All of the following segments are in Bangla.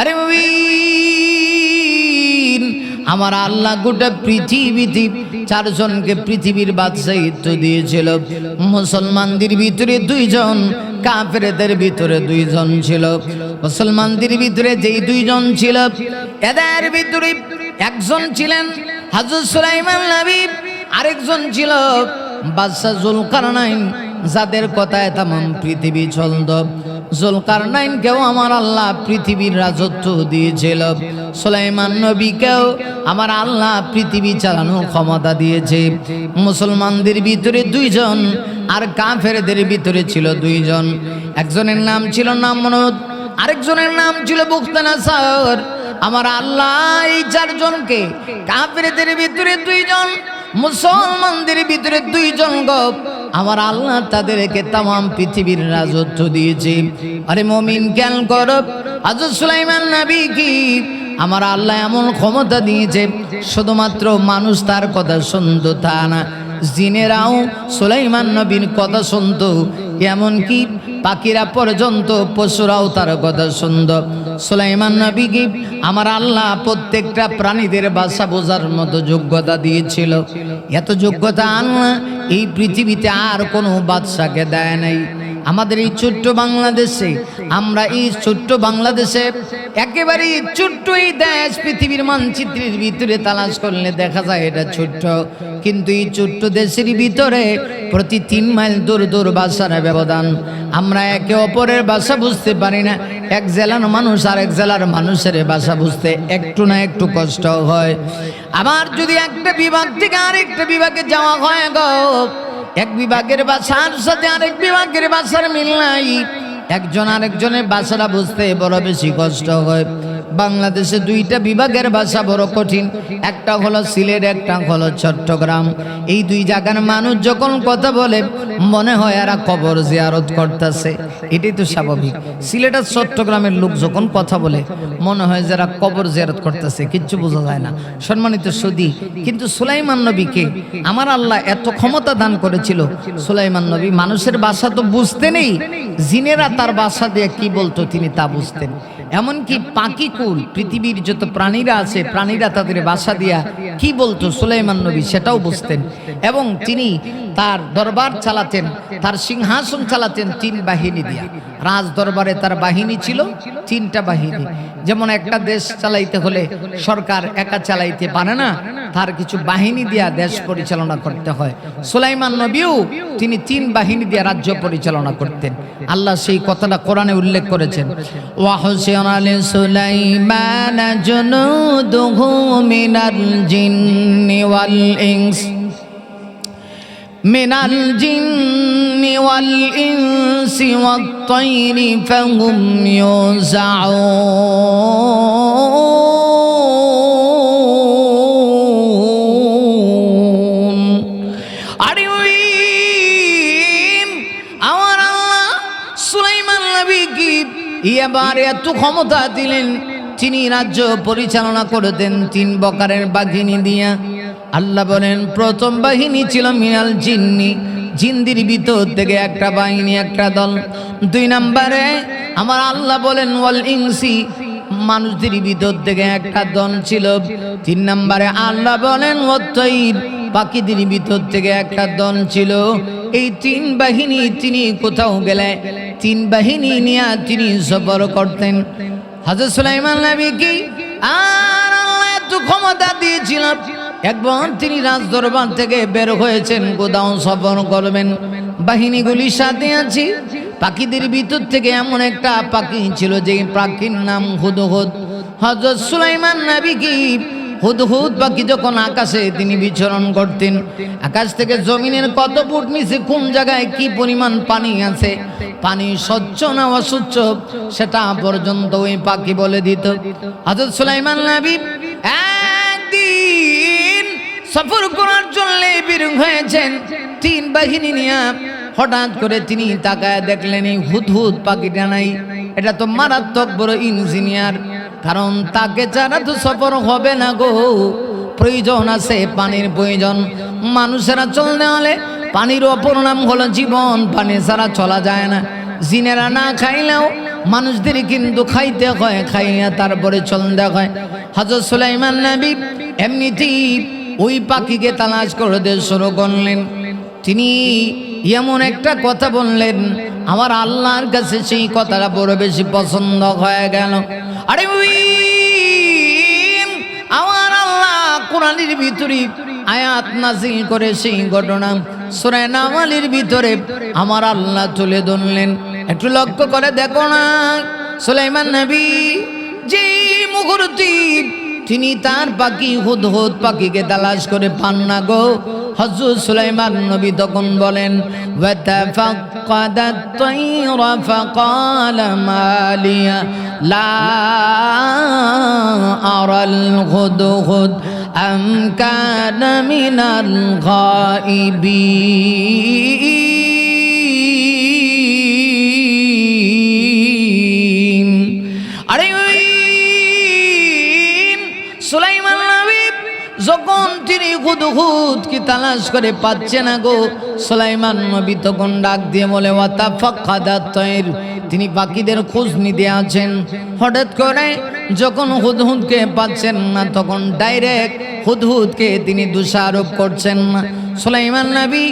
আরে মুমিন, আমার আল্লাহ গোটা পৃথিবীতে 4 জনকে পৃথিবীর বাদশাহিত্ব দিয়েছিল। মুসলমানদের ভিতরে 2 জন, কাফেরদের ভিতরে 2 জন ছিল। মুসলমানদের ভিতরে যেই 2 জন ছিল, এদের ভিতরে একজন ছিলেন হযরত সুলাইমান নবী, আরেকজন ছিল বাদশা জুলকারনাইন, যাদের কথায় तमाम পৃথিবী চলত। জুলকারনাইনকেও আমার আল্লাহ পৃথিবীর রাজত্ব দিয়েছিল, সুলাইমান নবীকেও আমার আল্লাহ পৃথিবী চালানোর ক্ষমতা দিয়েছে। মুসলমানদের ভিতরে 2 জন, আর কাফেরদের ভিতরে ছিল 2 জন। একজনের নাম ছিল নামরুদ, আরেকজনের নাম ছিল বুখতানাসার। আমার আল্লাহ এই 4 জনকে, কাফেরদের ভিতরে 2 জন, মুসলমানদের ভিতরে 2 জন গো, আমার আল্লাহ তাদেরকে तमाम পৃথিবীর রাজত্ব দিয়েছে। আরে মুমিন জ্ঞান করো, হযরত সুলাইমান নবী কি আমার আল্লাহ এমন ক্ষমতা দিয়েছে, শুধুমাত্র মানুষ তার কথা শুনতো তা না, জিনেরাও সুলাইমান নবীর কথা শুনতো, এমনকি পাখিরা পর্যন্ত, পশুরাও তার কথা শুনত। সুলাইমান নবীকে আমার আল্লাহ প্রত্যেকটা প্রাণীদের ভাষা বোঝার মতো যোগ্যতা দিয়েছিল। এত যোগ্যতা আল্লাহ এই পৃথিবীতে আর কোনো বাদশাকে দেয় নাই। আমাদের এই ছোট্ট বাংলাদেশে, আমরা এই ছোট্ট বাংলাদেশে, একেবারে ছোট্ট এই দেশ, পৃথিবীর মানচিত্রের ভিতরে তালাশ করলে দেখা যায় এটা ছোট্ট, কিন্তু এই ছোট্ট দেশের ভিতরে প্রতি 3 মাইল দূর দূর ভাষার ব্যবধান। আমরা একে অপরের ভাষা বুঝতে পারি না। এক জেলার মানুষ আরেক জেলার মানুষের ভাষা বুঝতে একটু না একটু কষ্ট হয়। আবার যদি একটা বিভাগ থেকে আরেকটা বিভাগে যাওয়া হয় গো, এক বিভাগের ভাষার সাথে আরেক বিভাগের ভাষার মিল নাই, একজন আরেকজনের ভাষাটা বুঝতে বড় বেশি কষ্ট হয়। বাংলাদেশে 2টা বিভাগের ভাষা বড় কঠিন, একটা হলো সিলেট, একটা হলো চট্টগ্রাম। এই 2 জায়গার মানুষ যখন কথা বলে মনে হয় এরা কবর জিয়ারত করতেছে, এটাই তো স্বাভাবিক। সিলেট আর চট্টগ্রামের লোক যখন কথা বলে মনে হয় যারা কবর জিয়ারত করতেছে, কিচ্ছু বোঝা যায় না। সম্মানিত সুধী, কিন্তু সুলাইমান নবীকে আমার আল্লাহ এত ক্ষমতা দান করেছিল, সুলাইমান নবী মানুষের ভাষা তো বুঝতে নেই, জিনেরা তার ভাষা দিয়ে কি বলতো তিনি তা বুঝতেন। এমনকি পাখিকুল, পৃথিবীর যত প্রাণীরা আছে, প্রাণীরা তাদের ভাষা দিয়া কি বলতো সুলাইমান নবী সেটাও বুঝতেন। এবং তিনি তার দরবার চালাতেন, তার সিংহাসন চালাতেন 3 বাহিনী দিয়া। রাজ দরবারে তার বাহিনী ছিল 3টা বাহিনী। যেমন একটা দেশ চালাইতে হলে সরকার একা চালাইতে পারে না, তার কিছু বাহিনী দিয়া দেশ পরিচালনা করতে হয়। সুলাইমান নবীও তিনি 3 বাহিনী দিয়া রাজ্য পরিচালনা করতেন। আল্লাহ সেই কথাটা কোরআনে উল্লেখ করেছেন, ওয়া হুসিনা লিসুলাইমান জুনুদুহু মিনাল জিন্নি ওয়াল ইনস মিনাল জিন্নি ওয়াল ইনসি ওয়াত তায়রি ফাহুম ইউযাউন। আরে ওই আমার আল্লাহ সুলাইমান নবীকে এবার এত ক্ষমতা দিলেন, তিনি রাজ্য পরিচালনা করতেন 3 প্রকারের বাহিনী দিয়া। আল্লাহ বলেন প্রথম বাহিনী ছিল মিনাল জিন্নি, জিনদের ভিতর থেকে একটা বাহিনী, একটা দল। 2 নম্বরে আমার আল্লাহ বলেন ওয়াল ইনসি, মানুষদের ভিতর থেকে একটা দল ছিল। 3 নম্বরে আল্লাহ বলেন ওয়াত তায়র, পাখিদের ভিতর থেকে একটা দল ছিল। এই 3 বাহিনী তিনি কোথাও গেলে 3 বাহিনী নিয়ে তিনি সফর করতেন। হযরত সুলাইমান নবীকে আর আল্লাহ এত ক্ষমতা দিয়েছিল, একবার তিনি রাজ দরবার থেকে বের হয়েছেন, কোথাও সফর করবেন, বাহিনীগুলির সাথে আছে। পাখিদের ভিতর থেকে এমন একটা পাখি ছিল যে পাখির নাম হুদহুদ। হযরত সুলাইমান নবীকে হুদহুদ পাখি যখন আকাশে তিনি বিচরণ করতেন, আকাশ থেকে জমিনের কত ফুট নিচে কোন জায়গায় কি পরিমাণ পানি আছে, পানি স্বচ্ছ না অস্বচ্ছ সেটা পর্যন্ত ওই পাখি বলে দিত। হযরত সুলাইমান নবী একদিন সফর করার জন্য বের হয়েছেন 3 বাহিনী নিয়ে। হঠাৎ করে তিনি তাকায় দেখলেন এই হুদহুদ পাখিটা নাই। এটা তো মারাত্মক বড় ইঞ্জিনিয়ার, কারণ তাকে ছাড়া তো সফর হবে না গো, প্রয়োজন আছে পানির প্রয়োজন। মানুষেরা চলতে হলে পানির অপর নাম হলো জীবন, পানি ছাড়া চলা যায় না। জিনেরা না খাইলেও মানুষদের কিন্তু খাইতে হয়, খাইয়া তারপরে চলতে হয়। হযরত সুলাইমান নবী এমনিতেই ওই পাখিকে তালাশ করতে শুরু করলেন। তিনি এমন একটা কথা বললেন, আমার আল্লাহর কাছে সেই কথাটা বড় বেশি পছন্দ হয়ে গেল। আরে আমার আল্লাহ কোরআনের ভিতরে আয়াত নাযিল করে সেই ঘটনা সূরা নামলের ভিতরে আমার আল্লাহ তুলে ধরলেন। একটু লক্ষ্য করে দেখো না, সুলাইমান নবী যে মুহূর্তে তিনি তার পাখি হুদহুদ পাখিকে তালাশ করে পান না গো, হযরত সুলাইমান নবী তখন বলেন ওয়াতাফাক্কাদাত তায়রা ফাকালা মালিয়া লা আরাল হুদহুদ আম কানা মিনাল গায়িবিন। আরে সুলাইমান নবী যখন তিনি হুদহুদ কি তালাশ করে পাচ্ছে না গো, সুলাইমান নবী তখন ডাক দিয়ে বলে ওয়াতাফাক্কাদাত তায়র, তিনি পাখিদের খোঁজ নিতে আছেন। হঠাৎ করে যখন হুদহুদকে পাচ্ছেন না, তখন ডাইরেক্ট হুদহুদকে তিনি দোষারোপ করছেন না। সুলাইমান নবী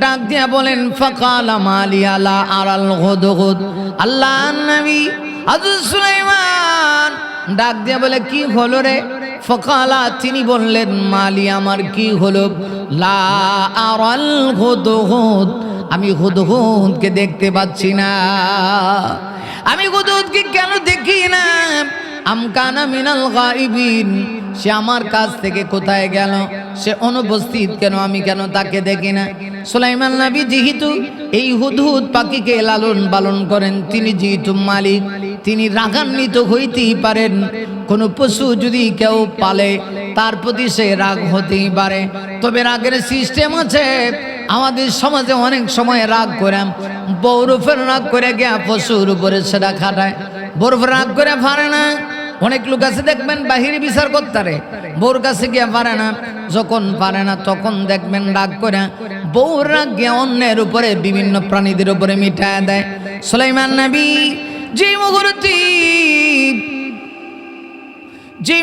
ডাক দিয়া বলেন ফাকালা মালিয়া লা আরাল হুদহুদ। আল্লাহর নবী হযরত সুলাইমান ডাক দিয়া বলে কি হলো রে? ফাকালা, তিনি বললেন মালি, আমার কি হলো? লা আরাল হুদহুদ, আমি হুদহুদকে দেখতে পাচ্ছি না। আমি হুদহুদকে কেন দেখি না? আম কানা মিনাল গায়িবিন, সে আমার কাছ থেকে কোথায় গেল? সে অনুপস্থিত কেন? আমি কেন তাকে দেখি না? সুলাইমান নবী যেহেতু এই হুদহুদ পাখিকে লালন পালন করেন, তিনি যেহেতু মালিক, তিনি রাগান্বিত হইতেই পারেন। কোনো পশু যদি কেউ পালে তার প্রতি সে রাগ হতেই পারে, তবে রাগের সিস্টেম আছে। আমাদের সমাজে অনেক সময় রাগ করে বউরফের রাগ করে গিয়া পশুর উপরে সেটা খাটায়। বউরফের রাগ করে পারে না। অনেক লোক আছে দেখবেন বাহিরে বিচার করতারে, বউর কাছে গিয়া পারে না। যখন পারে না তখন দেখবেন রাগ করে বউর রাগ গিয়া অন্যের উপরে বিভিন্ন প্রাণীদের উপরে মিটায় দেয়। সুলাইমান নবী যে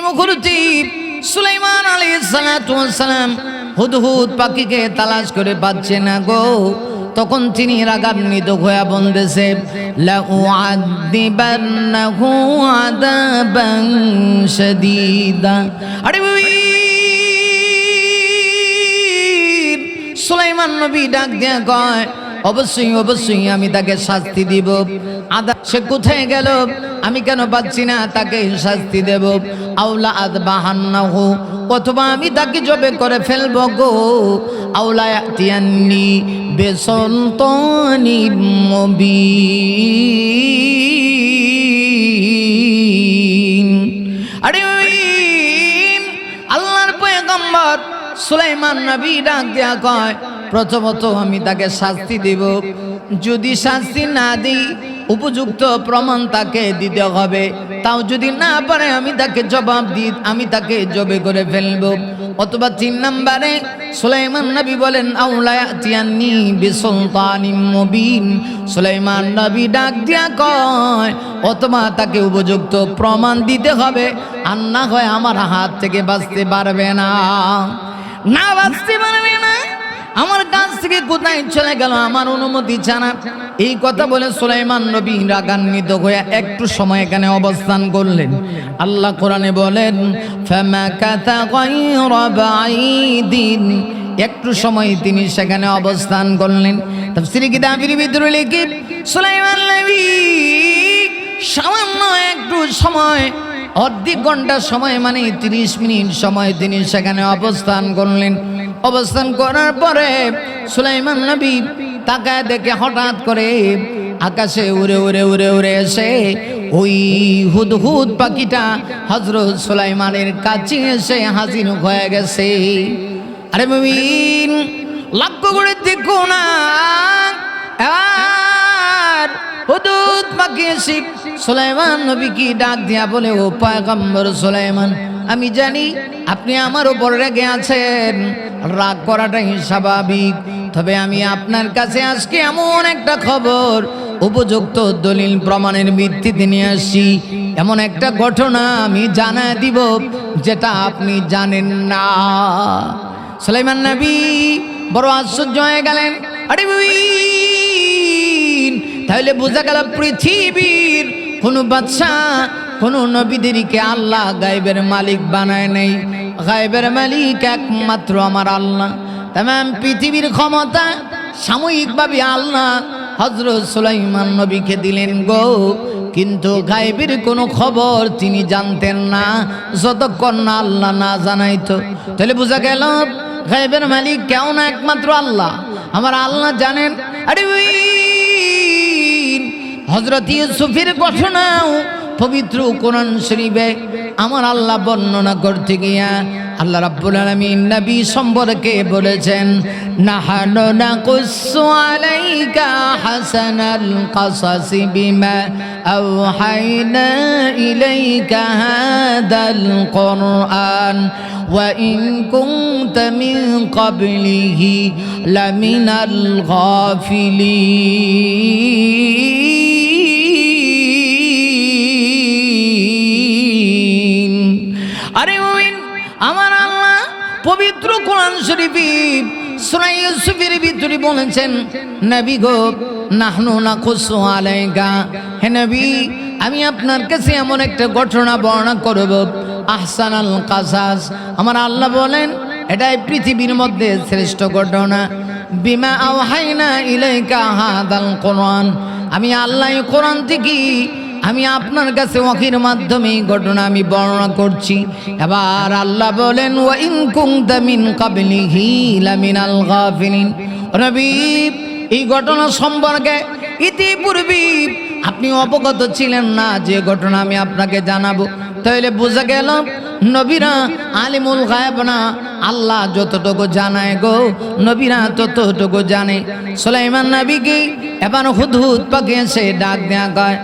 মুহূর্তে সুলাইমান আলাইহিস সালাতু ওয়াস সালাম হুদহুদ পাখিকে তালাশ করে পাচ্ছে না গো, তখন তিনি রাগান্বিত হয়ে বলতেছে লা উআযিবান্নাহু আযাবান শাদীদা। আরে সুলাইমান নবী ডাক দিয়া কয় অবশ্যই অবশ্যই আমি তাকে শাস্তি দিব। সে কোথায় গেল? আমি কেন পাচ্ছি না তাকে শাস্তি দেব? আউলা আযবাহান্নাহু, অথবা আমি তাকে জবে করে ফেলবো গো। আউলা ইয়াতিয়ান্নি বিসুলতানিম মুবিন। আরে আল্লাহর পয়গম্বর সুলাইমান নবী ডাক দিয়া কয় প্রথমত আমি তাকে শাস্তি দেব, যদি শাস্তি না দিই উপযুক্ত প্রমাণ তাকে দিতে হবে, তাও যদি না পারে আমি তাকে জবাব দিই, আমি তাকে জবে করে ফেলব। অথবা 3 নম্বরে সুলাইমান নবী বলেন আউলা ইয়াতিয়ান্নি বিসুলতানিম মুবিন। সুলাইমান নবী ডাক দিয়া কয় অথবা তাকে উপযুক্ত প্রমাণ দিতে হবে, আর না হয় আমার হাত থেকে বাঁচতে পারবে না, না বাঁচতে পারবে না। আমার কাছ থেকে কোথায় চলে গেল আমার অনুমতি ছাড়া? এই কথা বলে সুলাইমান নবী রাগান্বিত হয়ে একটু সময় এখানে অবস্থান করলেন। আল্লাহ কোরআনে বলেন ফামাকাতা গায়রা বাঈদিন, একটু সময় তিনি সেখানে অবস্থান করলেন। তাফসীরে কিতাবের ভিতরে লিখি সুলাইমান নবী সামান্য একটু সময়, অর্ধেক ঘন্টা সময় মানে 30 মিনিট সময় তিনি সেখানে অবস্থান করলেন। অবস্থান করার পরে সুলাইমান নবী তাকায় দেখে হঠাৎ করে আকাশে উড়ে উড়ে উড়ে উড়ে এসে ওই হুদহুদ পাখিটা হযরত সুলাইমানের কাছে এসে হাজির হয়ে গেছে। আরে মুমিন লক্ষ্য করে দেখো না, আর হুদহুদ পাখি এসে সুলাইমান নবী কি ডাক দিয়া বলে ও পয়গম্বর সুলাইমান, আমি জানি আপনি আমার উপর রেগে আছেন, রাগ করাটাই স্বাভাবিক, তবে আমি আপনার কাছে আজকে এমন একটা খবর উপযুক্ত দলিল প্রমাণের ভিত্তিতে নিয়ে আসছি। এমন একটা ঘটনা আমি জানায় দিব যেটা আপনি জানেন না। সুলাইমান নবী বড় আশ্চর্য হয়ে গেলেন। আরে তাহলে বোঝা গেল পৃথিবীর কোনো বাদশা কোনো নবীদেরকে আল্লাহ গায়েবের মালিক বানায় নাই। গায়েবের মালিক একমাত্র আমার আল্লাহ। তামাম পৃথিবীর ক্ষমতা সাময়িকভাবে আল্লাহ হযরত সুলাইমান নবীকে দিলেন গো, কিন্তু গায়েবের কোনো খবর তিনি জানতেন না যতক্ষণ না আল্লাহ না জানাইতো। তাহলে বোঝা গেল গায়েবের মালিক কেউ না, একমাত্র আল্লাহ। আমার আল্লাহ জানেন। আরে হযরত ইউসুফের ঘটনাও পবিত্র কোরআন শরীফে আমার আল্লাহ বর্ণনা করতে গিয়া আল্লাহ রাব্বুল আলামিন নবী সম্পর্কে বলেছেন, নাহানু নাকুসু আলাইকা হাসানাল কাসাসি বিমা আওহাইনা ইলাইকা হাদাল কুরআন ওয়া ইন কুনতা মিন ক্বাবলিহি লামিনাল গাফিলিন। আরে মুমিন, আমার আল্লাহ পবিত্র কোরআন শরীফে সূরা ইউসুফের ভিতরে বলেছেন, নবী গো নাহনু নাকুসু আলাইকা, হে নবী আমি আপনার কাছে এমন একটা ঘটনা বর্ণনা করব আহসানাল কাসাস। আমার আল্লাহ বলেন এটাই পৃথিবীর মধ্যে শ্রেষ্ঠ ঘটনা। বিমা আওহাইনা ইলাইকা হাদাল কোরআন, আমি আল্লাহ কোরআন থেকে আমি আপনার কাছে ওয়াহির মাধ্যমে ঘটনা আমি বর্ণনা করছি। এবার আল্লাহ বলেন ওয়া ইন কুনতা মিন ক্বাবলিহি লামিনাল গাফিলিন। নবী এই ঘটনা সম্পর্কে ইতিপূর্বে আপনি অবগত ছিলেন না যে ঘটনা আমি আপনাকে জানাবো। তাহলে বোঝা গেল নবীরা আলিমুল গায়ব না, আল্লাহ যতটুকু জানায় গো নবীরা ততটুকু জানে। সুলাইমান নবীকে এবার হুদহুদ পাখি এসে ডাক দেয়া কয়,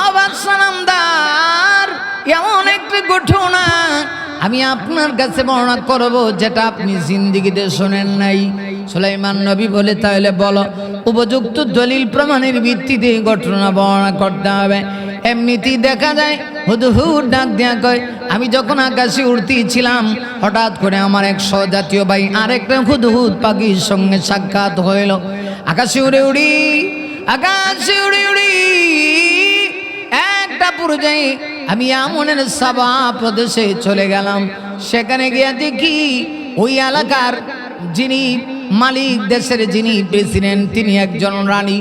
আবার সালামদার এমন একটি ঘটনা আমি আপনার কাছে বর্ণনা করব যেটা আপনি জিন্দেগিতে শোনেন নাই। সুলাইমান নবী বলে, তাহলে বলো। উপযুক্ত দলিল প্রমাণের ভিত্তিতে ঘটনা বর্ণনা করতে হবে। এমনিতেই দেখা যায় হুদহুদ ডাক দেয়া কয়, আমি যখন আকাশে উড়তেছিলাম হঠাৎ করে আমার এক সহজাতীয় ভাই আরেকটা হুদহুদ পাখির সঙ্গে সাক্ষাৎ হইল। আকাশে উড়ে উড়ি একটা পর্যায়ে আমি আমনের সাবা প্রদেশে চলে গেলাম। সেখানে গিয়ে দেখি ওই এলাকার যিনি মালিক, দেশের যিনি প্রেসিডেন্ট, তিনি একজন রানী,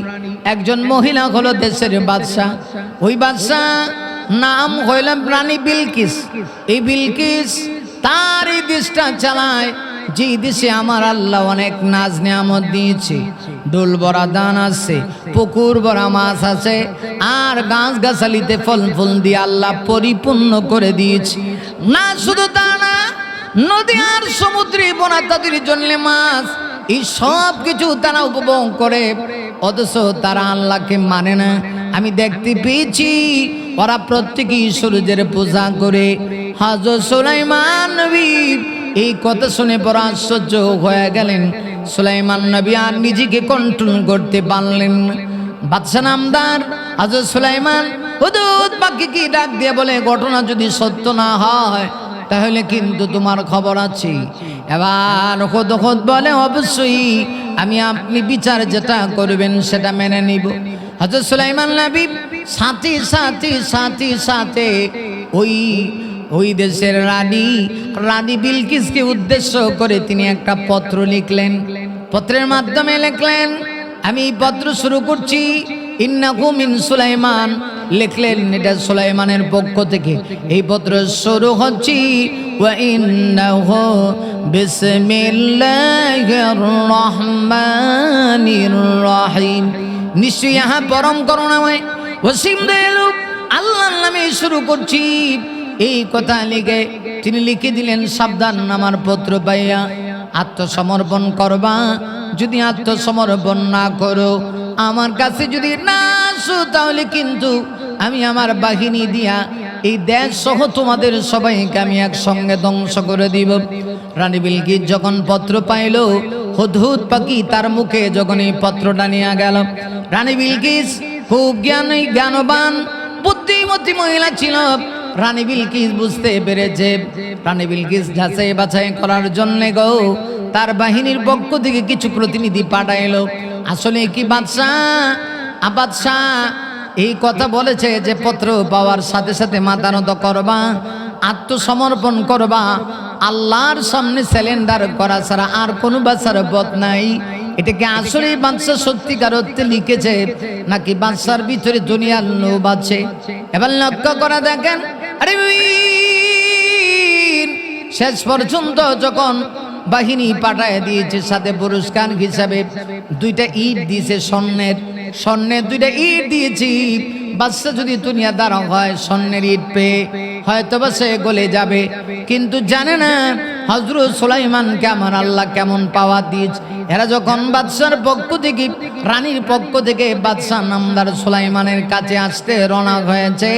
একজন মহিলা হলো দেশের বাদশা। ওই বাদশা নাম হইলাম রানী বিলকিস। এই বিলকিস তার এই দেশটা চালায় যে দেশে আমার আল্লাহ অনেক নাজ নিয়ামত দিয়েছে। ডোল ভরা ধান আছে, পুকুর ভরা মাছ আছে, আর গাছ গাছালিতে ফল ফুল দিয়ে আল্লাহ পরিপূর্ণ করে দিয়েছে। না শুধু তা না, নদী আর সমুদ্রে বোনা তাদের জন্য মাছ, এই সব কিছু তারা উপভোগ করে, অথচ তারা আল্লাহকে মানে না। আমি দেখতে পেয়েছি ওরা প্রত্যেকেই সূর্যের পূজা করে। হযরত সুলাইমান নবী এই কথা শুনে বড় আশ্চর্য হয়ে গেলেন। সুলাইমান নবী আর নিজেকে কন্ট্রোল করতে পারলেন না। বাদশা নামদার হযরত সুলাইমান হুদহুদ পাখিকে ডাক দিয়ে বলে, ঘটনা যদি সত্য না হয় তাহলে কিন্তু তোমার খবর আছে। এবার হুদহুদ বলে, অবশ্যই আমি আপনি বিচার যেটা করবেন সেটা মেনে নিব। হযরত সুলাইমান নবী সাথে সাথে ওই দেশের রানী বিলকিসকে উদ্দেশ্য করে তিনি একটা পত্র লিখলেন। পত্রের মাধ্যমে লিখলেন, আমি এই পত্র শুরু করছি ইন্নাহু মিন সুলাইমান। লিখলেন এটা সুলাইমানের পক্ষ থেকে। এই পত্র শুরু হচ্ছে ওয়া ইন্নাহু বিসমিল্লাহির রহমানির রহিম, নিশ্চয়ই ইহা পরম করুণাময় অসীম দয়ালু আল্লাহর নামে শুরু করছি। এই কথা লিখে তিনি লিখে দিলেন, সাবধান আমার পত্র পাইয়া আত্মসমর্পণ করবা। যদি আত্মসমর্পণ না করো, আমার কাছে যদি না আসো, তাহলে কিন্তু আমি আমার বাহিনী দিয়া এই দেশ সহ তোমাদের সবাইকে আমি একসঙ্গে ধ্বংস করে দিব। রানী বিলকিস যখন পত্র পাইল, হুদহুদ পাখি তার মুখে যখন এই পত্রটা নিয়ে গেল, রানী বিলকিস খুব জ্ঞানবান বুদ্ধিমতী মহিলা ছিল। রানী বিলকিস বুঝতে পেরেছে, রানী বিলকিস যাচাই বাছাই করার জন্য গো তার বাহিনীর পক্ষ থেকে কিছু প্রতিনিধি পাঠাইলো। আসলে কি বাদশাহ এই কথা বলেছে যে পত্র পাওয়ার সাথে সাথে মাথা নত করবা, আত্মসমর্পণ করবা, আল্লাহর সামনে সিলিন্ডার করা ছাড়া আর কোনো বাচ্চার পথ নাই। এটাকে আসলে বাদশাহ সত্যিকার অর্থে লিখেছে নাকি বাদশার ভিতরে দুনিয়ার লোভ আছে? এবার লক্ষ্য করে দেখেন, আরে শেষ পর্যন্ত যখন বাহিনী পাঠায় দিয়েছে, সাথে পুরস্কার হিসাবে 2টা ইট দিয়েছে, স্বর্ণের 2টা ইট দিয়েছি। বাদশা যদি দুনিয়াদার হয় স্বর্ণের ইট পেয়ে হয়তো বা সে গলে যাবে, কিন্তু জানে না হযরত সুলাইমানকে আমার আল্লাহ কেমন পাওয়ার দিয়েছে। এরা যখন বাদশার পক্ষ থেকে, রানীর পক্ষ থেকে বাদশা নামদার সুলাইমানের কাছে আসতে রওনা হয়েছে,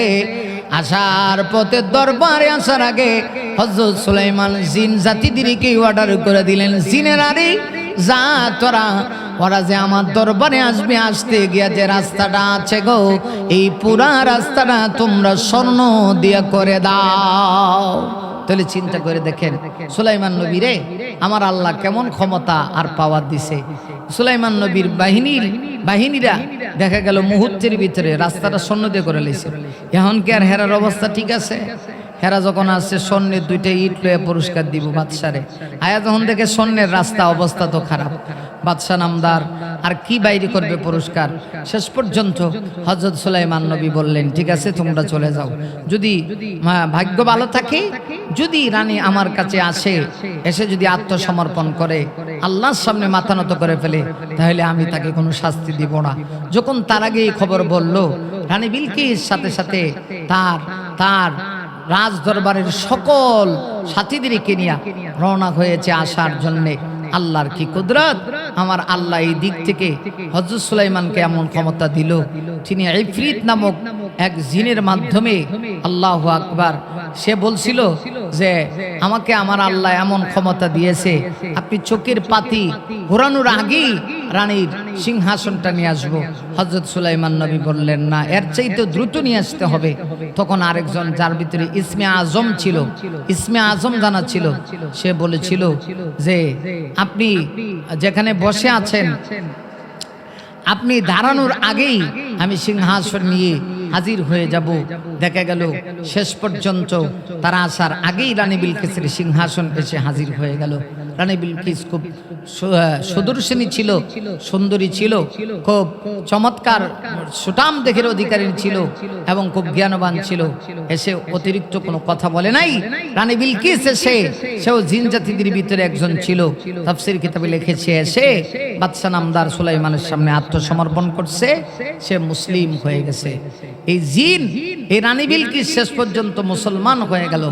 আসার পথে দরবারে আসার আগে হযরত সুলাইমান জিন জাতিদেরকে অর্ডার করে দিলেন, জিনের আরে যা ওরা যে আমার দরবারে আসবে, আসতে গিয়া যে রাস্তাটা আছে গো, এই পুরা রাস্তাটা তোমরা স্বর্ণ দিয়ে করে দাও। তাহলে চিন্তা করে দেখেন সুলাইমান নবীরে আমার আল্লাহ কেমন ক্ষমতা আর পাওয়ার দিছে। সুলাইমান নবীর বাহিনীরা দেখা গেল মুহূর্তের ভিতরে রাস্তাটা স্বর্ণ দিয়ে করে লেছে। এখন কি আর হেরার অবস্থা ঠিক আছে? হেরা যখন আসছে স্বর্ণের 2টা ইট লয়ে পুরস্কার দিব বাদশারে, আয়া যখন দেখে স্বর্ণের রাস্তা অবস্থা তো খারাপ, বাদশা নামদার আর কি বাইরে করবে পুরস্কার। শেষ পর্যন্ত হযরত সুলাইমান নবী বললেন, ঠিক আছে তোমরা চলে যাও, যদি ভাগ্য ভালো থাকে, যদি রানী আমার কাছে এসে যদি আত্মসমর্পণ করে, আল্লাহর সামনে মাথা নত করে ফেলে, তাহলে আমি তাকে কোনো শাস্তি দিব না। যখন তার আগে এই খবর বলল, রানী বিলকিস সাথে সাথে তার রাজ দরবারের সকল সাথীদেরকে নিয়ে রওনা হয়েছে আসার জন্যে। আল্লাহর কি কুদরত! আমার আল্লাহ এই দিক থেকে হযরত সুলাইমানকে এমন ক্ষমতা দিল, তিনি ইফরিত নামক এক জিনের মাধ্যমে, আল্লাহু আকবার, সে বলছিল যে আমাকে আমার আল্লাহ এমন ক্ষমতা দিয়েছে, আপনি চোখের পাতি ঘোরানোর আগেই রানীর সিংহাসনটা নিয়ে আসবো। হযরত সুলাইমান নবী বললেন, না, এর চাইতে দ্রুত নিয়ে আসতে হবে। তখন আরেকজন, যার ভিতরে ইসমে আজম জানা ছিল, সে বলেছিল যে আপনি যেখানে বসে আছেন, আপনি দাঁড়ানোর আগেই আমি সিংহাসন নিয়ে হাজির হয়ে যাব। দেখা গেল শেষ পর্যন্ত তারা আসার আগেই রানী বিলকিসের সিংহাসন এসে হাজির হয়ে গেল। রানী বিলকিস খুব সুদর্শনী ছিল, সুন্দরী ছিল, খুব চমৎকার সুঠাম দেহের অধিকারী ছিল এবং খুব জ্ঞানবান ছিল। এসে অতিরিক্ত কোনো কথা বলে নাই। রানী বিলকিস সেও জিন জাতিদের ভিতরে একজন ছিল। তাফসীর কিতাবে লিখেছে, এসে বাদশা নামদার সুলাইমানের সামনে আত্মসমর্পণ করছে, সে মুসলিম হয়ে গেছে। এই জিন, এই রানী বিলকিস শেষ পর্যন্ত মুসলমান হয়ে গেল,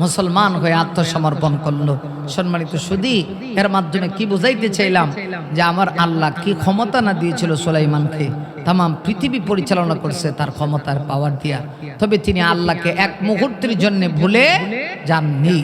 মুসলমান হয়ে আত্মসমর্পণ করলো। সম্মানিত সুধী, এর মাধ্যমে কি বুঝাইতে চাইলাম যে আমার আল্লাহ কি ক্ষমতা না দিয়েছিল সুলাইমানকে, তাম পৃথিবী পরিচালনা করছে তার ক্ষমতার পাওয়ার দিয়া। তবে তিনি আল্লাহকে এক মুহূর্তের জন্য ভুলে যাননি।